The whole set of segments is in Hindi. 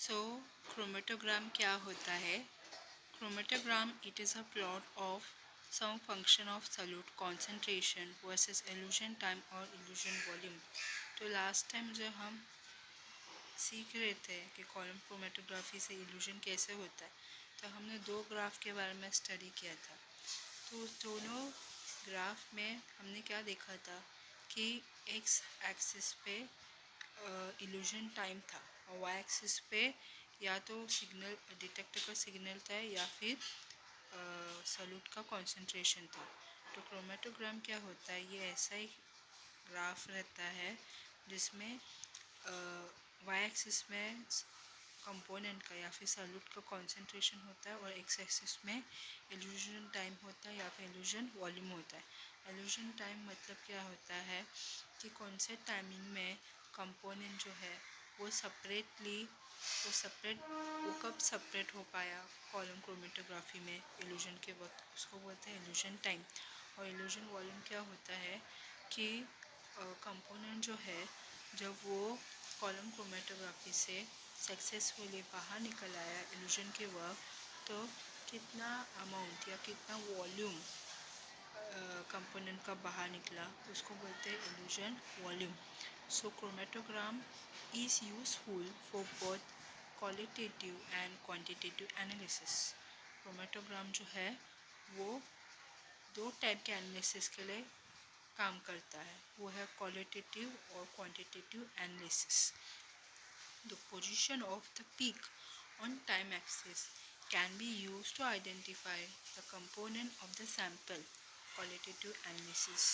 सो क्रोमेटोग्राम क्या होता है? Chromatogram it is a plot of some function of solute concentration versus elution time और इल्यूशन वॉल्यूम। तो लास्ट टाइम जो हम सीख रहे थे कि कॉलम क्रोमेटोग्राफी से इल्यूशन कैसे होता है, तो हमने दो ग्राफ के बारे में स्टडी किया था। तो उस दोनों ग्राफ में हमने क्या देखा था कि एक्स एक्सिस पे इल्यूशन टाइम था और वाई एक्सिस पे या तो सिग्नल डिटेक्टर का सिग्नल था या फिर सॉल्यूट का कॉन्सेंट्रेशन था। तो क्रोमेटोग्राम क्या होता है? ये ऐसा ही ग्राफ रहता है जिसमें वाई एक्सिस में कंपोनेंट का या फिर सॉल्यूट का कॉन्सेंट्रेशन होता है और एक्स एक्सिस में इल्यूशन टाइम होता है या फिर इल्यूशन वॉल्यूम होता है। इल्यूशन टाइम मतलब क्या होता है कि कौन से टाइमिंग में कंपोनेंट जो है वो वो कब सेपरेट हो पाया कॉलम क्रोमेटोग्राफी में इल्यूशन के वक्त, उसको बोलते हैं इल्यूशन टाइम। और इल्यूशन वॉल्यूम क्या होता है कि कंपोनेंट जो है जब वो कॉलम क्रोमेटोग्राफी से सक्सेसफुली बाहर निकल आया इल्यूशन के वक्त, तो कितना अमाउंट या कितना वॉल्यूम कंपोनेंट का बाहर निकला उसको बोलते हैं evolution volume. So chromatogram is useful for both qualitative and quantitative analysis. Chromatogram जो है वो दो टाइप के एनालिसिस के लिए काम करता है, वो है क्वालिटेटिव और quantitative analysis. The position of the peak on time axis can be used to identify the component of the sample. Qualitative analysis,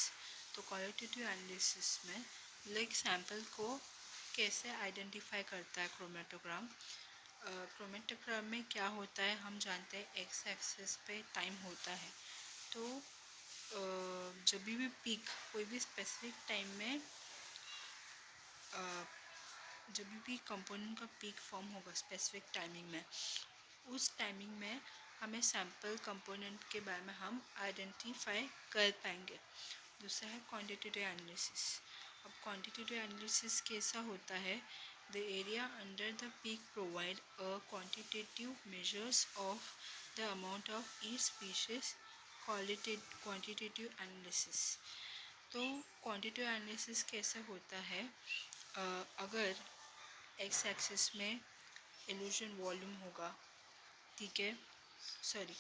तो क्वालिटेटिव एनालिसिस में लाइक सैम्पल को कैसे आइडेंटिफाई करता है क्रोमेटोग्राम। क्रोमेटोग्राम में क्या होता है हम जानते हैं, एक्स एक्सिस पे टाइम होता है। तो जब भी पीक कोई भी स्पेसिफिक टाइम में जब भी कंपोनेंट का पीक फॉर्म होगा स्पेसिफिक टाइमिंग में, उस टाइमिंग में हमें सैम्पल कंपोनेंट के बारे में हम आइडेंटिफाई कर पाएंगे। दूसरा है क्वांटिटेटिव एनालिसिस। अब क्वांटिटेटिव एनालिसिस कैसा होता है? The area under the peak provide a quantitative measures of the amount of each species. Quantitative analysis, तो क्वांटिटेटिव एनालिसिस कैसे होता है? अगर एक्स एक्सिस में इल्यूशन वॉल्यूम होगा, ठीक है, सॉरी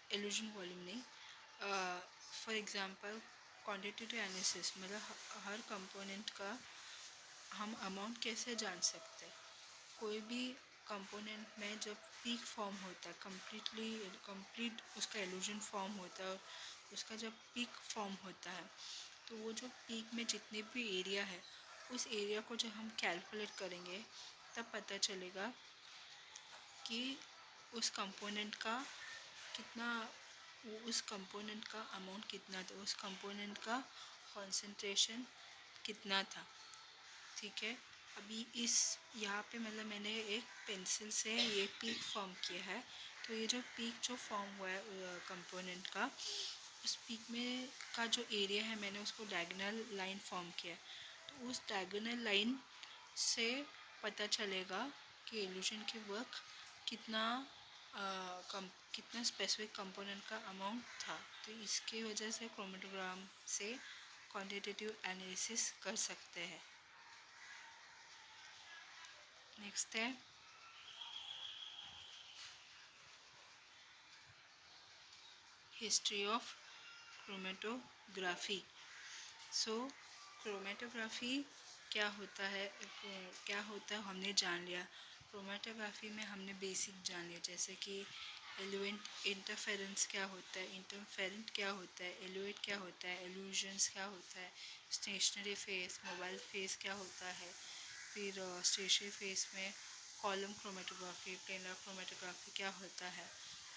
इल्यूशन वॉल्यूम नहीं, फॉर एग्जांपल क्वांटिटेटिव एनालिसिस मतलब हर कंपोनेंट का हम अमाउंट कैसे जान सकते हैं। कोई भी कंपोनेंट में जब पीक फॉर्म होता है, कंप्लीट उसका इल्यूशन फॉर्म होता है, उसका जब पीक फॉर्म होता है, तो वो जो पीक में जितने भी एरिया है उस एरिया को जब हम कैलकुलेट करेंगे तब पता चलेगा कि उस कंपोनेंट का कितना, उस कंपोनेंट का अमाउंट कितना था, उस कंपोनेंट का कॉन्सेंट्रेशन कितना था। ठीक है, अभी इस यहाँ पे मतलब मैंने एक पेंसिल से ये पीक फॉर्म किया है। तो ये जो पीक जो फॉर्म हुआ है कंपोनेंट का, उस पीक में का जो एरिया है मैंने उसको डायगोनल लाइन फॉर्म किया है। तो उस डायगोनल लाइन से पता चलेगा कि इल्यूशन के वक्त कितना कितना स्पेसिफिक कंपोनेंट का अमाउंट था। तो इसकी वजह से क्रोमेटोग्राम से क्वांटिटेटिव एनालिसिस कर सकते हैं। नेक्स्ट है history of chromatography. So chromatography क्या होता है हमने जान लिया। क्रोमेटोग्राफी में हमने बेसिक जान लिया, जैसे कि एलुएंट इंटरफेरेंस क्या होता है, इंटरफेरेंट क्या होता है, एलुएट क्या होता है, एल्यूजन्स क्या होता है, स्टेशनरी फेस, मोबाइल फेस क्या होता है। फिर स्टेशनरी फेस में कॉलम क्रोमेटोग्राफी, प्लेनर क्रोमेटोग्राफी क्या होता है।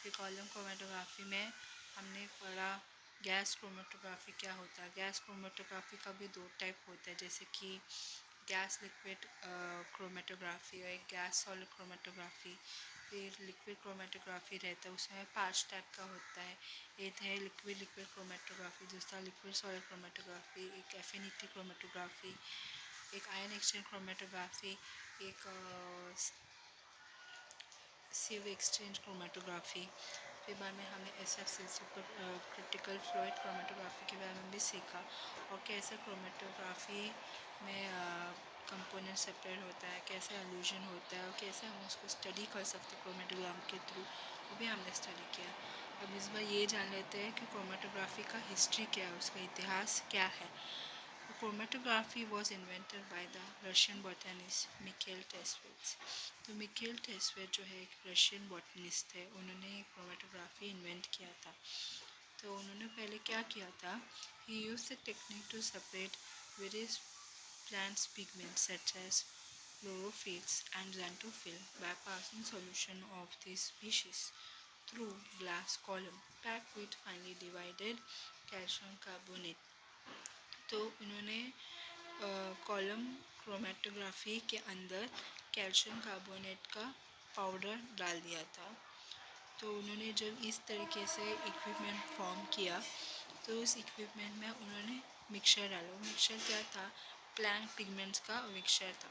फिर कॉलम क्रोमेटोग्राफी में हमने पढ़ा गैस क्रोमेटोग्राफी क्या होता है। गैस क्रोमेटोग्राफी का भी दो टाइप होता है, जैसे कि गैस लिक्विड क्रोमेटोग्राफी और एक गैस सॉलिड क्रोमेटोग्राफी। फिर लिक्विड क्रोमेटोग्राफी रहता है, उसमें 5 टाइप का होता है। एक है लिक्विड क्रोमेटोग्राफी, दूसरा लिक्विड सॉलिड क्रोमेटोग्राफी, एक एफिनिटी क्रोमेटोग्राफी, एक आयन एक्सचेंज क्रोमेटोग्राफी, एक सिव एक्सचेंज क्रोमेटोग्राफी, फिर बाद में हमें SFC super critical fluid chromatography के बारे में भी सीखा और कैसे क्रोमेटोग्राफी में कंपोनेंट सेपरेट होता है, कैसे एल्यूजन होता है और कैसे हम उसको स्टडी कर सकते हैं क्रोमेटोग्राम के थ्रू, वो भी हमने स्टडी किया। अब इस बार ये जान लेते हैं कि क्रोमेटोग्राफी का हिस्ट्री क्या है, उसका इतिहास क्या है। Chromatography was invented by the Russian botanist Mikhail Tsvet. तो मिखेल टेस्वेट जो है एक रशियन बॉटनिस्ट थे, उन्होंने क्रोमेटोग्राफी इन्वेंट किया था। तो उन्होंने पहले क्या किया था, he used the technique to separate various plants pigments such as chlorophylls and xanthophyll by passing solution of these species through glass column packed with finely divided calcium carbonate। तो इन्होंने कॉलम क्रोमेटोग्राफी के अंदर कैल्शियम कार्बोनेट का पाउडर डाल दिया था। तो उन्होंने जब इस तरीके से इक्विपमेंट फॉर्म किया तो उस इक्विपमेंट में उन्होंने मिक्सचर डाला। मिक्सचर क्या था, प्लांट पिगमेंट्स का मिक्सचर था।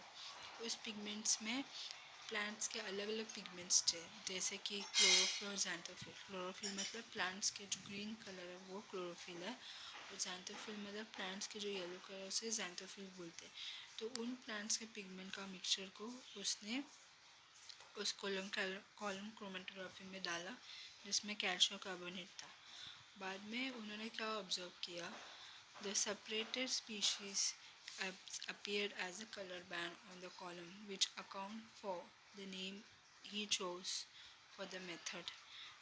उस पिगमेंट्स में प्लांट्स के अलग अलग पिगमेंट्स थे, जैसे कि क्लोरोफिल और xanthophyll। क्लोरोफिल मतलब प्लांट्स के जो ग्रीन कलर है वो क्लोरोफिल है, और xanthophyll मतलब प्लांट्स के जो येलो कलर से xanthophyll बोलते हैं। तो उन प्लांट्स के पिगमेंट का मिक्सचर को उसने उस कॉलम क्रोमेटोग्राफी में डाला जिसमें कैल्शियम कार्बोनेट था। बाद में उन्होंने क्या ऑब्जर्व किया, the separated species appeared as a color band on the column which account for the name he chose for the method।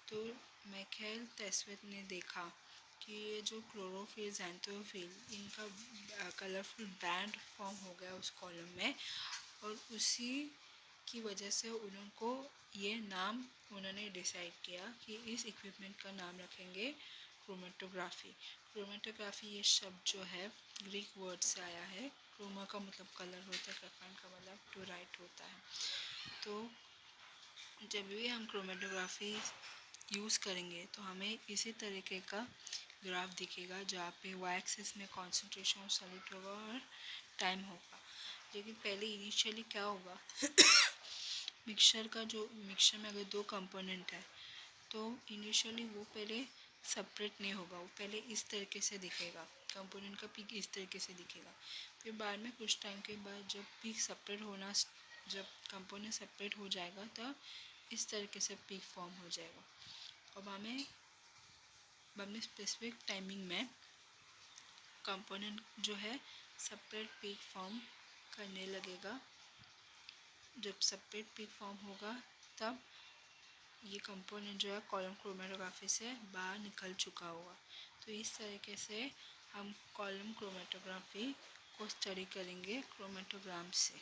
तो मिखेल टेस्वेट ने देखा कि ये जो क्लोरोफिल xanthophyll इनका कलरफुल बैंड फॉर्म हो गया उस कॉलम में, और उसी की वजह से उनको ये नाम उन्होंने डिसाइड किया कि इस इक्विपमेंट का नाम रखेंगे क्रोमेटोग्राफी। क्रोमेटोग्राफी ये शब्द जो है ग्रीक वर्ड से आया है। क्रोमा का मतलब कलर होता है, ग्राफाइन का मतलब टू राइट होता है। तो जब भी हम क्रोमेटोग्राफी यूज़ करेंगे तो हमें इसी तरीके का ग्राफ दिखेगा जहाँ पे वाई एक्सिस में कॉन्सेंट्रेशन ऑफ सॉलिड होगा और टाइम होगा। लेकिन पहले इनिशियली क्या होगा मिक्सचर में अगर दो कंपोनेंट है तो इनिशियली वो पहले सेपरेट नहीं होगा, वो पहले इस तरीके से दिखेगा, कंपोनेंट का पीक इस तरीके से दिखेगा। फिर बाद में कुछ टाइम के बाद जब पीक सेपरेट होना, जब कंपोनेंट सेपरेट हो जाएगा तब इस तरीके से पीक फॉर्म हो जाएगा। अब हमें स्पेसिफिक टाइमिंग में कंपोनेंट जो है सेपरेट पीक फॉर्म करने लगेगा। जब सेपरेट पीक फॉर्म होगा तब ये कंपोनेंट जो है कॉलम क्रोमेटोग्राफी से बाहर निकल चुका होगा। तो इस तरीके से हम कॉलम क्रोमेटोग्राफी को स्टडी करेंगे क्रोमेटोग्राम से।